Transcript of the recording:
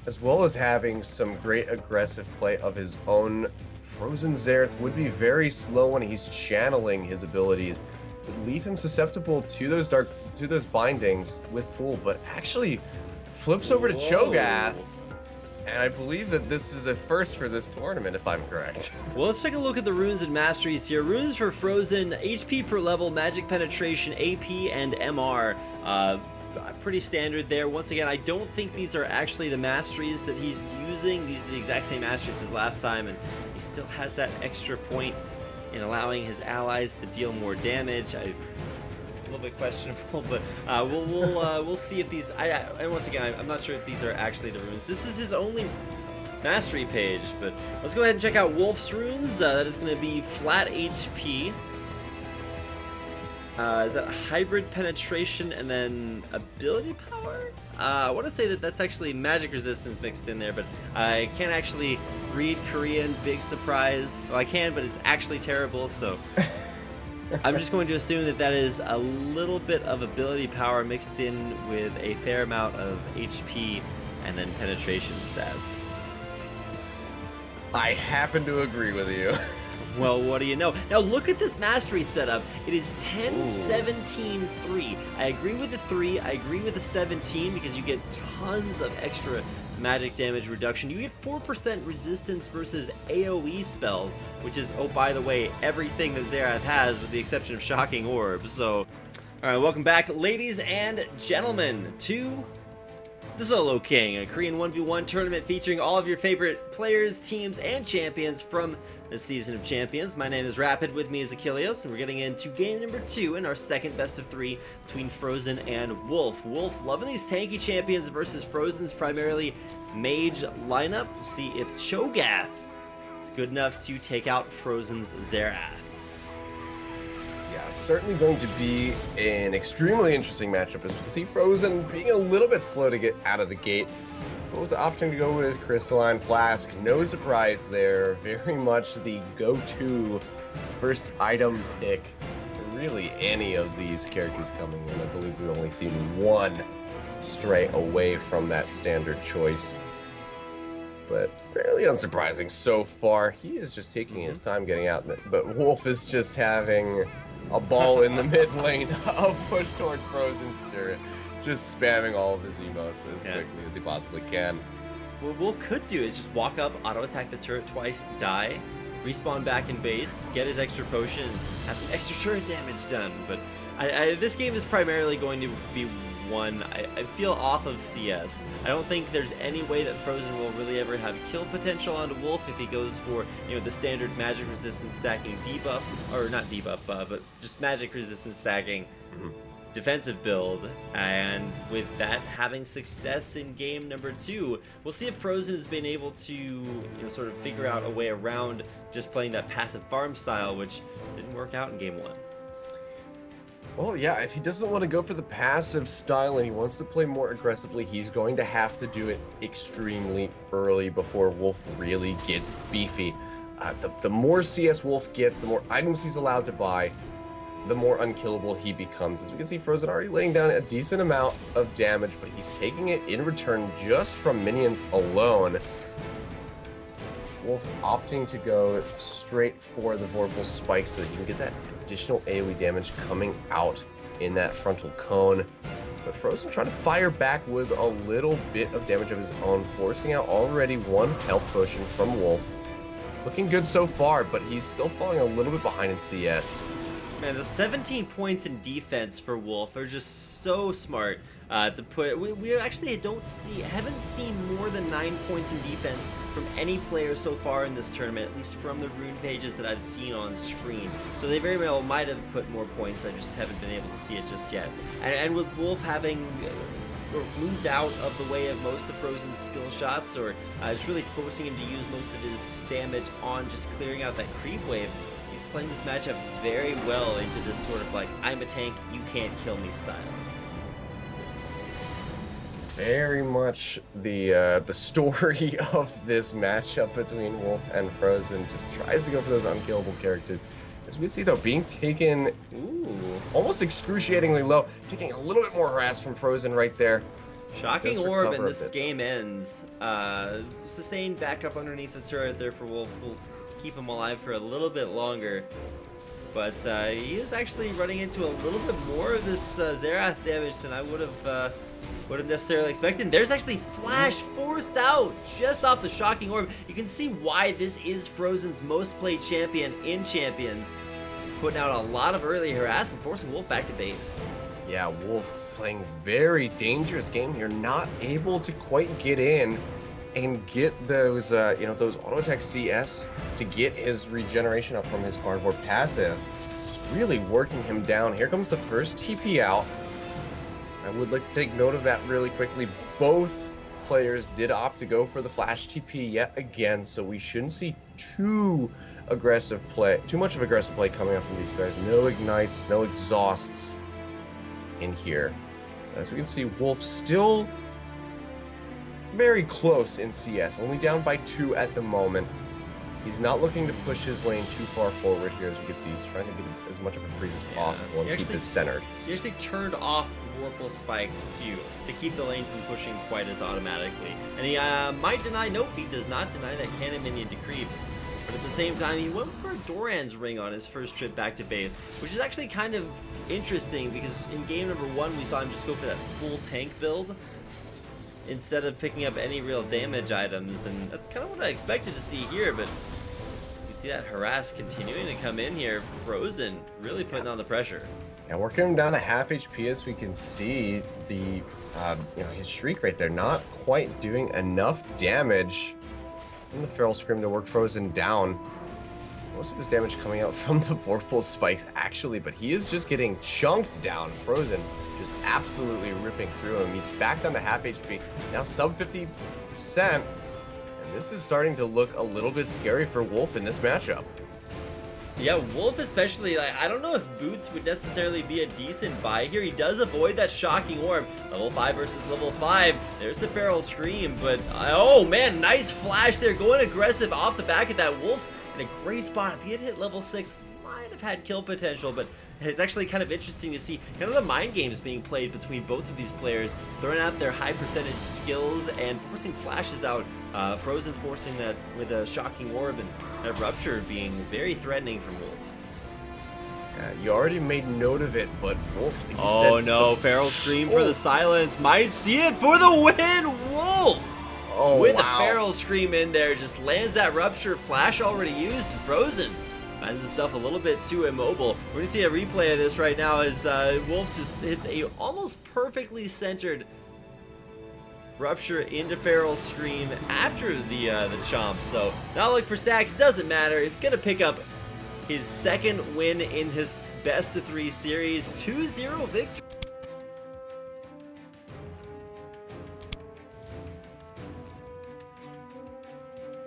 as well as having some great aggressive play of his own. Frozen Xerath would be very slow when he's channeling his abilities, would leave him susceptible to those bindings with Pool, but actually flips over to Cho'Gath. And I believe that this is a first for this tournament, if I'm correct. Well, let's take a look at the runes and masteries here. Runes for Frozen, HP per level, magic penetration, AP, and MR. Pretty standard there. Once again, I don't think these are actually the masteries that he's using. These are the exact same masteries as last time, and he still has that extra point in allowing his allies to deal more damage. A little bit questionable, but we'll see if these. And once again, I'm not sure if these are actually the runes. This is his only mastery page, but let's go ahead and check out Wolf's runes. That is going to be flat HP. Is that hybrid penetration and then ability power? I want to say that that's actually magic resistance mixed in there, but I can't actually read Korean. Big surprise. Well, I can, but it's actually terrible, so I'm just going to assume that that is a little bit of ability power mixed in with a fair amount of HP and then penetration stats. I happen to agree with you. Well, what do you know? Now look at this mastery setup. It is 10, 17, 3. I agree with the 3. I agree with the 17 because you get tons of extra magic damage reduction. You get 4% resistance versus AoE spells, which is, oh, by the way, everything that Xerath has with the exception of Shocking Orb. So, alright, welcome back, ladies and gentlemen, to the Solo King, a Korean 1v1 tournament featuring all of your favorite players, teams, and champions from this season of champions. My name is Rapid, with me is Achilleos, and we're getting into game number 2 in our second best of 3 between Frozen and Wolf. Wolf loving these tanky champions versus Frozen's primarily mage lineup. We'll see if Cho'Gath is good enough to take out Frozen's Xerath. Yeah, it's certainly going to be an extremely interesting matchup as we can see Frozen being a little bit slow to get out of the gate. Both opting to go with Crystalline Flask, no surprise there. Very much the go-to first item pick for really any of these characters coming in. I believe we've only seen one stray away from that standard choice. But fairly unsurprising so far. He is just taking his time getting out, but Wolf is just having a ball in the mid lane, a push toward Frozen's turret, just spamming all of his emotes as quickly as he possibly can. What Wolf could do is just walk up, auto-attack the turret twice, die, respawn back in base, get his extra potion, and have some extra turret damage done. But this game is primarily going to be one, I feel, off of CS. I don't think there's any way that Frozen will really ever have kill potential onto Wolf if he goes for, you know, the standard magic resistance stacking debuff, or not debuff, but just magic resistance stacking defensive build. And with that having success in game number 2, we'll see if Frozen has been able to, you know, sort of figure out a way around just playing that passive farm style, which didn't work out in game 1. Well, yeah, if he doesn't want to go for the passive style and he wants to play more aggressively, he's going to have to do it extremely early before Wolf really gets beefy. The more CS Wolf gets, the more items he's allowed to buy, the more unkillable he becomes. As we can see, Frozen already laying down a decent amount of damage, but he's taking it in return just from minions alone. Wolf opting to go straight for the Vorpal Spike so that he can get that additional AoE damage coming out in that frontal cone. But Frozen trying to fire back with a little bit of damage of his own, forcing out already one health potion from Wolf. Looking good so far, but he's still falling a little bit behind in CS. Man, the 17 points in defense for Wolf are just so smart to put. We actually haven't seen more than 9 points in defense from any player so far in this tournament, at least from the rune pages that I've seen on screen. So they very well might have put more points, I just haven't been able to see it just yet. And with Wolf having moved out of the way of most of Frozen's skill shots, or just really forcing him to use most of his damage on just clearing out that creep wave, he's playing this matchup very well into this sort of like, I'm a tank, you can't kill me style. Very much the story of this matchup between Wolf and Frozen. Just tries to go for those unkillable characters. As we see though, being taken almost excruciatingly low, taking a little bit more harass from Frozen right there. Shocking Does Orb, recover and a this bit, game ends. Sustained back up underneath the turret there for Wolf. Will keep him alive for a little bit longer. But he is actually running into a little bit more of this Xerath damage than I would have necessarily expected. And there's actually Flash forced out just off the Shocking Orb. You can see why this is Frozen's most played champion in Champions. Putting out a lot of early harass and forcing Wolf back to base. Yeah, Wolf playing very dangerous game here, not able to quite get in and get those, those auto attack CS to get his regeneration up from his Carnivore passive. It's really working him down. Here comes the first TP out. I would like to take note of that really quickly. Both players did opt to go for the Flash TP yet again, so we shouldn't see too much aggressive play coming out from these guys. No ignites, no exhausts in here. As we can see, Wolf still very close in CS, only down by 2 at the moment. He's not looking to push his lane too far forward here. As we can see, he's trying to get as much of a freeze as possible and keep this centered. He actually turned off Vorpal spikes to keep the lane from pushing quite as automatically. And he might deny, nope, he does not deny that cannon minion to creeps. But at the same time, he went for Doran's ring on his first trip back to base, which is actually kind of interesting because in game number 1, we saw him just go for that full tank build instead of picking up any real damage items, and that's kind of what I expected to see here, but you can see that harass continuing to come in here. Frozen really putting on the pressure. And working him down to half HP, as we can see, the his Shriek right there not quite doing enough damage from the Feral Scream to work Frozen down. Most of his damage coming out from the Vorpal spikes actually, but he is just getting chunked down. Frozen just absolutely ripping through him. He's back down to half HP, now sub 50%, and this is starting to look a little bit scary for Wolf in this matchup. Yeah, Wolf especially, I don't know if Boots would necessarily be a decent buy here. He does avoid that Shocking Orb. Level 5 versus level 5. There's the Feral Scream, but oh man, nice flash there. Going aggressive off the back of that Wolf in a great spot. If he had hit level 6, might have had kill potential, but it's actually kind of interesting to see kind of the mind games being played between both of these players, throwing out their high percentage skills and forcing flashes out. Frozen forcing that with a Shocking Orb, and that Rupture being very threatening for Wolf. You already made note of it, but Wolf, like you Oh said, no, Feral Scream for the silence. Might see it for the win. Wolf! Oh, with wow. a Feral Scream in there, just lands that Rupture. Flash already used, and Frozen finds himself a little bit too immobile. We're gonna see a replay of this right now as Wolf just hits a almost perfectly centered Rupture into Feral Scream after the chomp. So not look for stacks, doesn't matter. It's gonna pick up his second win in his best of 3 series, 2-0 victory.